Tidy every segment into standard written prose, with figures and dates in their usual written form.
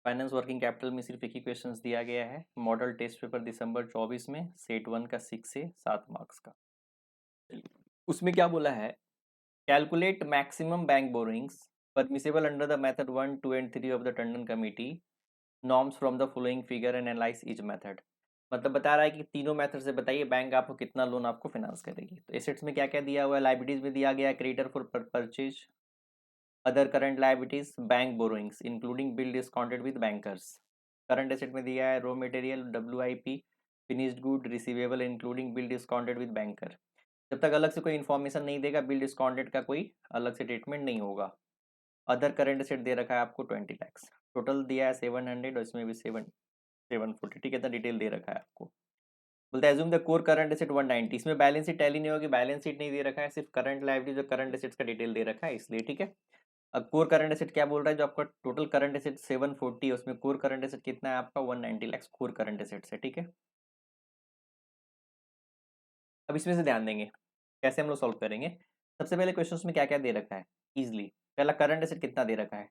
Finance working capital में सिर्फ एक ही क्वेश्चन दिया गया है। मॉडल टेस्ट पेपर दिसंबर 24 में सेट 1 का 6 से 7 मार्क्स का। उसमें क्या बोला है, calculate maximum bank borrowings permissible under the method 1, 2 and 3 of the Tandon committee norms from the following figure and analyse each method. मतलब बता रहा है कि तीनों मेथड से बताइए बैंक आपको कितना लोन आपको फाइनेंस करेगी। तो एसेट्स में क्या क्या दिया हुआ है, लाइबिलिटीज में दिया गया है creditor for purchase, other current liabilities, bank borrowings including bill discounted with bankers. Current asset में दिया है raw material, WIP, finished good, receivable including bill discounted with banker. जब तक अलग से कोई इन्फॉर्मेशन नहीं देगा, बिल डिस्काउंटेड का कोई अलग से ट्रीटमेंट नहीं होगा। अदर करंट एसेट दे रखा है आपको 20 लैक्स, टोटल दिया है 700 और इसमें भी 740, ठीक है, इतना डिटेल दे रखा है आपको। बोलते हैं assume the core current asset 190, इसमें बैलेंस शीट टैली नहीं होगी, बैलेंस शीट नहीं दे रखा है, सिर्फ करंट लायबिलिटी जो करंट एसेट्स का डिटेल दे रखा है इसलिए, ठीक है। अब कोर करंट एसेट क्या बोल रहा है, जो आपका टोटल करंट एसेट 740 है उसमें कोर करंट एसेट कितना है आपका 190 लैक्स कोर करंट एसेट है, ठीक है। अब इसमें से ध्यान देंगे कैसे हम लोग सॉल्व करेंगे। सबसे पहले क्वेश्चन में क्या क्या दे रखा है इजिली। पहला करंट एसेट कितना दे रखा है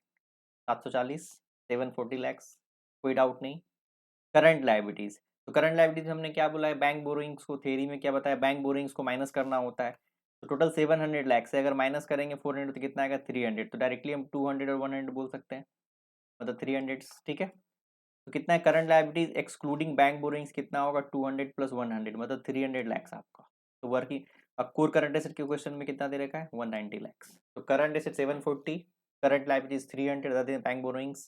740, 740 लैक्स, कोई डाउट नहीं। करंट लाइबिलिटीज, तो करंट लाइबिलिटीज हमने क्या बोला है, बैंक बोरोइंग्स को थ्योरी में क्या बताया, बैंक बोरोइंग्स को माइनस करना होता है। तो टोटल 700 लैक्स है, अगर माइनस करेंगे 400 तो कितना आएगा 300, तो डायरेक्टली हम 200 और 100 बोल सकते हैं, मतलब 300, ठीक है। तो कितना है current liabilities excluding bank borrowings कितना होगा 200 प्लस 100 मतलब 300 लैक्स आपका। तो वर्किंग अब कोर करंट एसेट के क्वेश्चन में कितना दे रखा है 190 लैक्स। तो current asset 740, current liabilities 300, bank borrowings,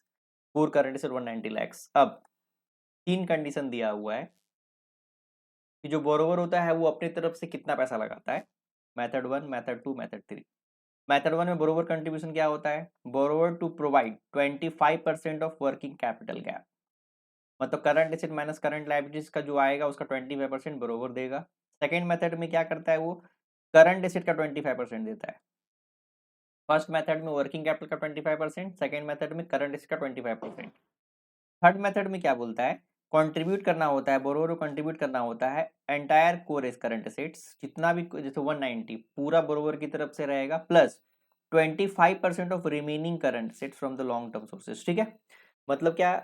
core current asset 190 lakhs. अब तीन कंडीशन दिया हुआ है कि जो बोरोवर होता है वो अपनी तरफ से कितना पैसा लगाता है, मेथड 1, मेथड 2, मेथड 3। मेथड 1 में बोरोवर कंट्रीब्यूशन क्या होता है, borrower to provide 25% of working capital gap, मतलब current asset minus current liabilities का जो आएगा उसका 25% बरोबर देगा। सेकेंड मेथड में क्या करता है वो करंट एसेट का 25% देता है। फर्स्ट मेथड में वर्किंग कैपिटल का 25%, सेकेंड मेथड में करंट एसेट का 25%। थर्ड मेथड में क्या बोलता है, कंट्रीब्यूट करना होता है, बोरोवर को कंट्रीब्यूट करना होता है entire core S current assets, जितना भी जैसे 190 पूरा बोरोवर की तरफ से रहेगा plus 25% of remaining current assets from the long term sources, ठीक है। मतलब क्या,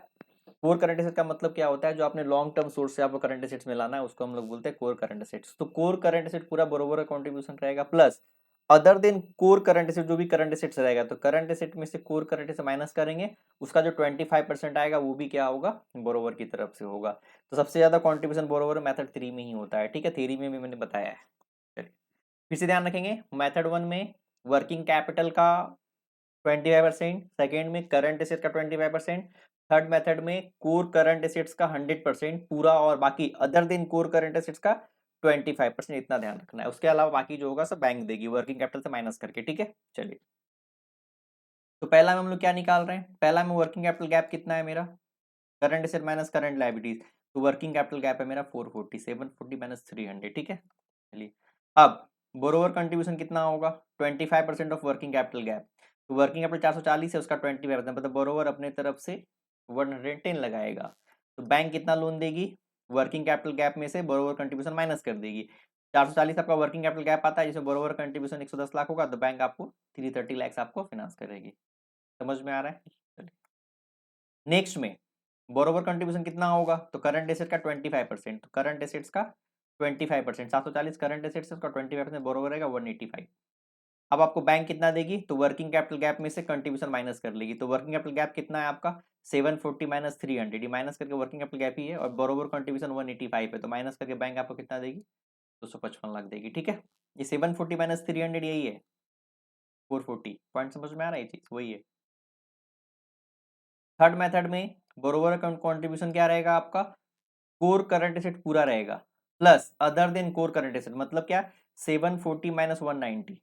कोर करंट एसेट का मतलब क्या होता है, जो आपने लॉन्ग टर्म सोर्स से आपको करंट एसेट्स में लाना है उसको हम लोग बोलते हैं कोर करंट एसेट्स। तो कोर करंट एसेट पूरा बरोबर का कंट्रीब्यूशन रहेगा plus other than core current asset जो भी करंट एसेट्स रहेगा, तो करंट एसेट में से कोर करंट एसेट माइनस करेंगे, उसका जो 25% आएगा वो भी क्या होगा बोरोवर की तरफ से होगा। तो सबसे ज्यादा कंट्रीब्यूशन बोरोवर मेथड 3 में ही होता है, ठीक है, थ्योरी में भी मैंने बताया है। चलिए फिर से ध्यान रखेंगे, मेथड 1 में वर्किंग कैपिटल का 25%, सेकेंड में करंट एसेट का 25%, थर्ड मेथड में कोर करंट एसेट्स का 100% पूरा और बाकी other than core current assets का 25%, इतना ध्यान रखना है। उसके अलावा बाकी जो होगा सब बैंक देगी वर्किंग कैपिटल से माइनस करके, ठीक है। चलिए तो पहला में हम लोग क्या निकाल रहे हैं, पहला में वर्किंग कैपिटल गैप कितना है मेरा, current asset minus current liabilities, तो वर्किंग कैपिटल गैप है मेरा 440, 740 माइनस 300, ठीक है। चलिए अब बोरोवर कंट्रीब्यूशन कितना होगा 25% ऑफ वर्किंग कैपिटल गैप, तो वर्किंग कैपिटल 440 है उसका 25%, मतलब बोरोवर अपने तरफ से 110 लगाएगा। तो बैंक कितना लोन देगी, वर्किंग कैपिटल गैप में से बोरोवर कंट्रीब्यूशन माइनस कर देगी। 440 आपका वर्किंग कैपिटल गैप आता है, जिसमें बोरोवर कंट्रीब्यूशन 110 लाख होगा, तो बैंक आपको 330 लाख आपको फाइनेंस करेगी। समझ में आ रहा है। नेक्स्ट में बोरोवर कंट्रीब्यूशन कितना होगा, तो करंट एसेट का 25%, तो करंट एसेट्स का 25%, 740 करंट एसेट्स का 25% बोरोवर रहेगा 185। अब आपको बैंक कितना देगी, तो वर्किंग कैपिटल गैप में से कंट्रीब्यूशन माइनस कर लेगी, तो वर्किंग कैपिटल गैप कितना है आपका 740 माइनस 300, ये माइनस करके वर्किंग कैपिटल गैप ही है, और बोरोवर कंट्रीब्यूशन 185 है, तो माइनस करके बैंक आपको कितना देगी 255 लाख देगी, ठीक है। ये 740 माइनस 300 यही है 440, पॉइंट समझ में आ रहा है, ये चीज वही है। थर्ड मेथड में बोरोवर कंट्रीब्यूशन क्या रहेगा आपका, कोर करंट एसेट पूरा रहेगा plus other than core current asset, मतलब क्या 740 माइनस 190,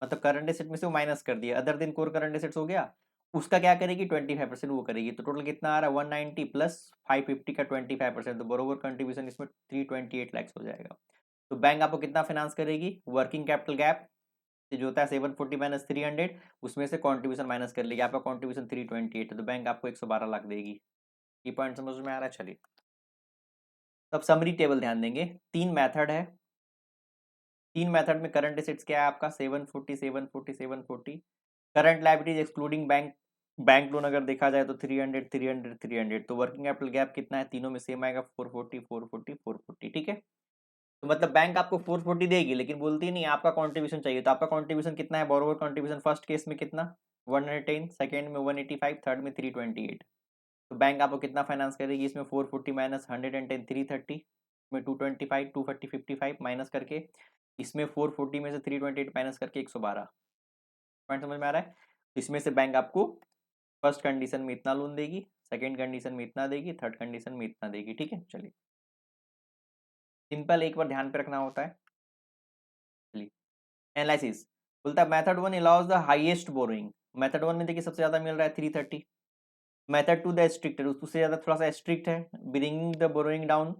मतलब करंट एसेट में से वो माइनस कर दिया, other than core current assets हो गया, उसका क्या करेगी 25% वो करेगी, तो टोटल कितना आ रहा है 190 प्लस 550 का 25%, तो बरोबर कंट्रीब्यूशन इसमें 328 लैक्स हो जाएगा। तो बैंक आपको कितना फाइनेंस करेगी, वर्किंग कैपिटल गैप जो होता है 740 माइनस 300, उसमें से कंट्रीब्यूशन माइनस कर लेगी, आपका कंट्रीब्यूशन 328 है, तो बैंक आपको 112 लाख देगी। ये पॉइंट समझ में आ रहा है। चलिए तब समरी टेबल ध्यान देंगे, तीन मेथड है, तीन मेथड में करंट एसेट्स क्या है आपका 740 740 740, current liabilities excluding bank bank loan अगर देखा जाए तो 300 300 300, तो वर्किंग कैपिटल गैप कितना है, तीनों में सेम आएगा 440 440 440, ठीक है। तो मतलब बैंक आपको 440 देगी, लेकिन बोलती नहीं आपका कंट्रीब्यूशन चाहिए, तो आपका कंट्रीब्यूशन कितना है, बोरोवर कंट्रीब्यूशन फर्स्ट केस में कितना 110, सेकंड में 185, थर्ड में 328। तो बैंक आपको कितना फाइनेंस करेगी इसमें, 440 माइनस 110 330 में 225 240 55 माइनस करके, इसमें 440 में से 328 माइनस करके 112। पॉइंट समझ में आ रहा है। इसमें से बैंक आपको फर्स्ट कंडीशन में इतना लोन देगी, सेकंड कंडीशन में इतना देगी, थर्ड कंडीशन में इतना देगी, ठीक है। चलिए सिंपल, एक बार ध्यान पे रखना होता है। चलिए एनालिसिस बोलता है method one allows the highest borrowing. Method one में देखिए सबसे ज्यादा मिल रहा है 330। मेथड टू द स्ट्रिक्ट, उससे ज्यादा थोड़ा सा स्ट्रिक्ट है, bringing the borrowing down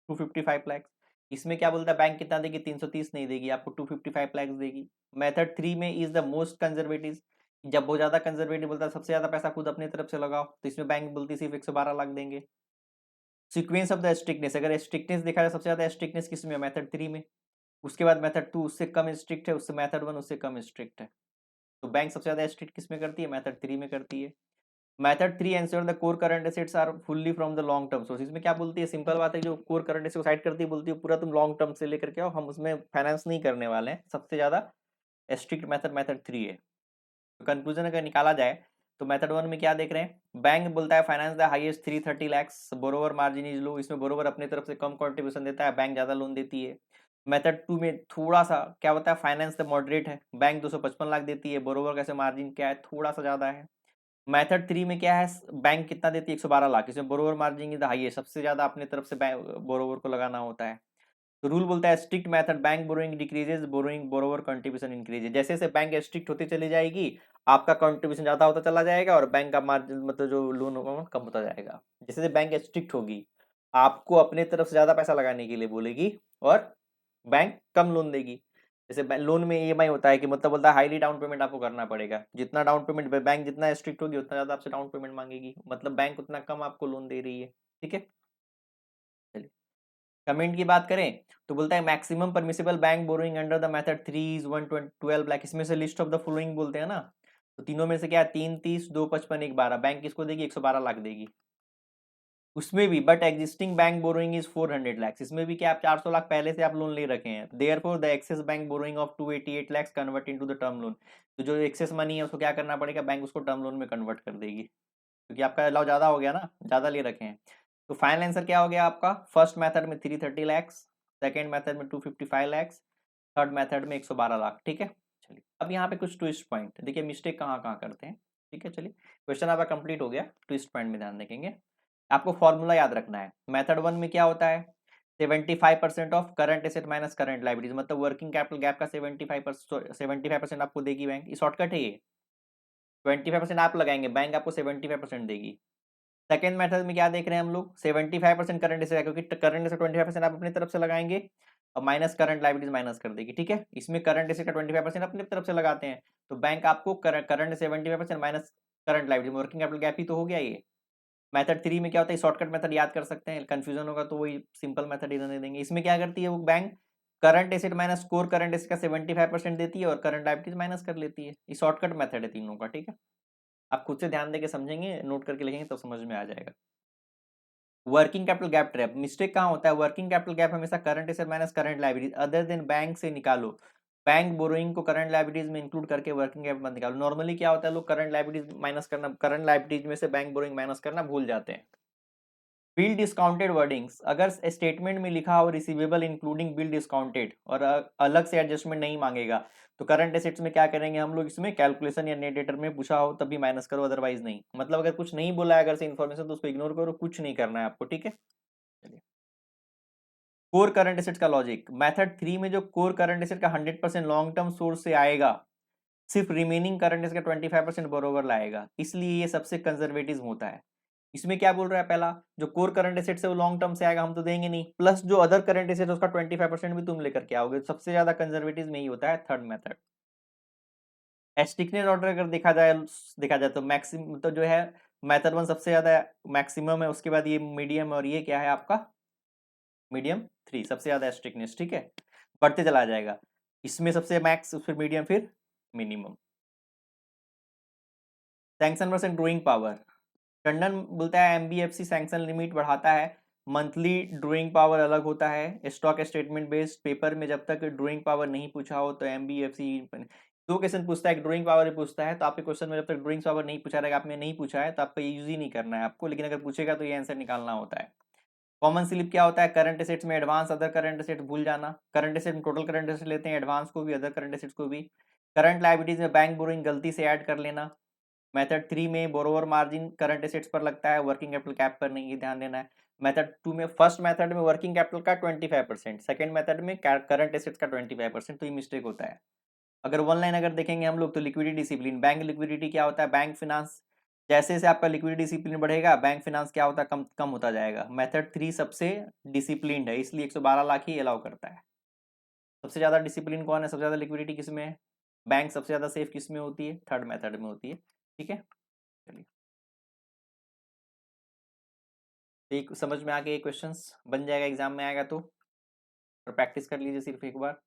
255 lakh. इसमें क्या बोलता है बैंक कितना देगी, 330 नहीं देगी, आपको 255 लाख देगी। मेथड थ्री में इज द मोस्ट कंजर्वेटिव, जब बहुत ज्यादा कंजर्वेटिव बोलता है सबसे ज्यादा पैसा खुद अपनी तरफ से लगाओ, तो इसमें बैंक बोलती है सिर्फ 112 लाख देंगे। सीक्वेंस ऑफ द स्ट्रिक्टनेस, अगर स्ट्रिक्टनेस देखा जाए सबसे ज्यादा स्ट्रिक्टनेस किसमें, मेथड थ्री में, उसके बाद मेथड टू उससे कम स्ट्रिक्ट है, उससे मेथड वन उससे कम स्ट्रिक्ट है। तो बैंक सबसे ज्यादा स्ट्रिक्ट किसमें करती है, मेथड थ्री में करती है। Method three ensure the core current assets are fully from the long term source. इसमें क्या बोलती है, सिंपल बात है, जो कोर करंट एसेट को साइड करती है, बोलती है पूरा तुम लॉन्ग टर्म से लेकर के आओ, हम उसमें फाइनेंस नहीं करने वाले हैं। सबसे ज्यादा स्ट्रिक्ट मेथड मेथड थ्री है। तो कंक्लूजन अगर निकाला जाए तो मेथड वन में क्या देख रहे हैं, बैंक बोलता है finance the highest 330 lakhs, borrower margin is low, इसमें बोरोवर अपनी तरफ से कम कंट्रीब्यूशन देता है, बैंक ज्यादा लोन देती है। मेथड टू में थोड़ा सा क्या होता है, फाइनेंस द मॉडरेट है, बैंक 255 लाख देती है, बोरोवर कैसे मार्जिन क्या है, थोड़ा सा ज्यादा है। मेथड थ्री में क्या है, बैंक कितना देती है, 112 लाख, इसमें borrower margin is the highest, सबसे ज्यादा अपनी तरफ से बोरोवर को लगाना होता है। तो रूल बोलता है strict method bank borrowing decreases, borrowing borrower contribution increases. जैसे जैसे बैंक स्ट्रिक्ट होती चली जाएगी, आपका कंट्रीब्यूशन ज्यादा होता चला जाएगा और बैंक का मार्जिन मतलब जो लोन होगा वो कम होता जाएगा। जैसे जैसे बैंक स्ट्रिक्ट होगी, आपको अपने तरफ से ज्यादा पैसा लगाने के लिए बोलेगी और बैंक कम लोन देगी। जैसे लोन में ईएमआई होता है कि मतलब बोलता है हाईली डाउन पेमेंट आपको करना पड़ेगा, जितना डाउन पेमेंट बैंक जितना स्ट्रिक्ट होगी उतना ज्यादा आपसे डाउन पेमेंट मांगेगी, मतलब बैंक उतना कम आपको लोन दे रही है, ठीक है। चलिए कमेंट की बात करें तो बोलता है maximum permissible bank borrowing under the method three is 112 lakh. इसमें से लिस्ट ऑफ द फॉलोइंग बोलते हैं ना, तो तीनों में से क्या है, 3 30 2 55 1 12, बैंक किसको देगी, 112 लाख देगी। उसमें भी but existing bank borrowing is 400 lakh, इसमें भी क्या आप 400 लाख पहले से आप लोन ले रखे हैं, therefore the excess bank borrowing of 288 lakh convert into the term loan. तो जो एक्सेस मनी है उसको क्या करना पड़ेगा, बैंक उसको टर्म लोन में कन्वर्ट कर देगी, क्योंकि आपका अलाउ ज्यादा हो गया ना, ज्यादा ले रखे हैं। तो फाइनल आंसर क्या हो गया आपका, फर्स्ट मेथड में 330 लैक्स, सेकेंड मेथड में 255 लैक्स, थर्ड मेथड में 112 लाख, ठीक है। चलिए अब यहाँ पे कुछ ट्विस्ट पॉइंट देखिए, मिस्टेक कहाँ कहाँ करते हैं, ठीक है। चलिए क्वेश्चन आपका कंप्लीट हो गया, ट्विस्ट पॉइंट में ध्यान देखेंगे। आपको फॉर्मूला याद रखना है, मेथड वन में क्या होता है, 75% of current asset minus current liabilities, मतलब वर्किंग कैपिटल गैप का 75% आपको देगी बैंक, ये शॉर्टकट है ये। 25% आप लगाएंगे, बैंक आपको 75% देगी। सेकेंड मेथड में क्या देख रहे हैं हम लोग, 75% करंट एसेट, क्योंकि करंट एसेट 25% आप अपनी तरफ से लगाएंगे और माइनस करंट लाइबिलिटीज माइनस कर देगी, ठीक है। इसमें करंट एसेट का 25% अपनी तरफ से लगाते हैं, तो बैंक आपको current 75% minus current liability, working capital gap ही तो हो गया ये। मेथड थ्री में क्या होता है, शॉर्टकट मेथड याद कर सकते हैं, कंफ्यूजन होगा तो वही सिंपल मेथड ही रहने देंगे। इसमें क्या करती है वो bank, current asset minus core current asset का 75% देती है और करंट लाइबिलिटीज माइनस कर लेती है, ये शॉर्टकट मेथड है तीनों का, ठीक है। आप खुद से ध्यान देके समझेंगे, नोट करके लिखेंगे तो समझ में आ जाएगा। Working capital gap trap, mistake कहाँ होता है, वर्किंग कैपिटल गैप हमेशा current asset minus current liabilities other than bank से निकालो, बैंक बोरोइंग को करंट लायबिलिटीज में इंक्लूड करके वर्किंग कैपिटल मत निकालो। नॉर्मली क्या होता है, लोग करंट लायबिलिटीज माइनस करना, करंट लायबिलिटीज में से बैंक बोरोइंग माइनस करना भूल जाते हैं। बिल डिस्काउंटेड वर्डिंग्स, अगर स्टेटमेंट में लिखा हो रिसीवेबल इंक्लूडिंग बिल डिस्काउंटेड और अलग से एडजस्टमेंट नहीं मांगेगा, तो करंट एसेट्स में क्या करेंगे हम लोग, इसमें कैलकुलेशन या नेट डेटर में पूछा हो तभी माइनस करो, अदरवाइज नहीं। मतलब अगर कुछ नहीं बोला है अगर से इन्फॉर्मेशन तो उसको इग्नोर करो, कुछ नहीं करना है आपको, ठीक है। चलिए कोर करंट एसेट का लॉजिक, मेथड थ्री में जो कोर करंट एसेट का 100% लॉन्ग टर्म सोर्स से आएगा, सिर्फ रिमेनिंग करंट एसेट का 25% बरोबर लाएगा, इसलिए ये सबसे कंजर्वेटिव होता है। इसमें क्या बोल रहा है, पहला जो कोर करंट एसेट से वो लॉन्ग टर्म से आएगा हम तो देंगे नहीं, प्लस जो अदर करंट एसेट है उसका 25% भी तुम लेकर के आओगे, सबसे ज्यादा कंजर्वेटिव में ही होता है थर्ड मेथड। स्टिकनेस ऑर्डर अगर देखा जाए तो मैक्सिमम तो जो है मेथड वन सबसे ज्यादा मैक्सिमम है, उसके बाद ये मीडियम और ये क्या है आपका मीडियम थ्री, सबसे ज्यादा स्ट्रिक्टनेस, ठीक है। बढ़ते चला जाएगा, इसमें सबसे मैक्स, फिर मीडियम, फिर minimum. Sanction versus drawing power. Tandon बोलता है एमबीएफसी सैंक्शन लिमिट बढ़ाता है, मंथली ड्राइंग पावर अलग होता है, स्टॉक स्टेटमेंट बेस्ड पेपर में जब तक ड्राइंग पावर नहीं पूछा हो तो एमबीएफसी दो क्वेश्चन पूछता है, ड्राइंग पावर ही पूछता है, तो आपके क्वेश्चन में जब तक ड्राइंग पावर नहीं पूछा रहेगा, आपने नहीं पूछा है तो आपको यूज ही नहीं करना है आपको, लेकिन अगर पूछेगा तो ये आंसर निकालना होता है। कॉमन स्लिप क्या होता है, करंट एसेट्स में एडवांस अदर करंट एसेट भूल जाना, करंट एसेट में टोटल करंट एसेट लेते हैं, एडवांस को भी अदर करंट एसेट्स को भी। करंट लायबिलिटीज में बैंक बोरोइंग गलती से ऐड कर लेना। मेथड 3 में बोरोवर मार्जिन करंट एसेट्स पर लगता है, वर्किंग कैपिटल कैप पर नहीं, ध्यान देना है। मेथड 2 में फर्स्ट मेथड में वर्किंग कैपिटल का 25%, सेकंड मेथड में करंट एसेट्स का 25%, तो ये मिस्टेक होता है। अगर वन लाइन अगर देखेंगे हम लोग तो लिक्विडिटी डिसिप्लिन, बैंक लिक्विडिटी क्या होता है, बैंक फिनांस जैसे जैसे आपका लिक्विडिटी डिसिप्लिन बढ़ेगा बैंक फिनांस क्या होता है, कम कम होता जाएगा। मेथड 3 सबसे डिसिप्लिन है, इसलिए 112 लाख ही अलाउ करता है। सबसे ज्यादा डिसिप्लिन कौन है, सबसे ज्यादा लिक्विडिटी किस में है, बैंक सबसे ज्यादा सेफ किस में होती है, थर्ड मेथड में होती है। ठीक है, चलिए एक समझ में आ गए, क्वेश्चंस बन जाएगा एग्जाम में आएगा तो, और प्रैक्टिस कर लीजिए सिर्फ एक बार।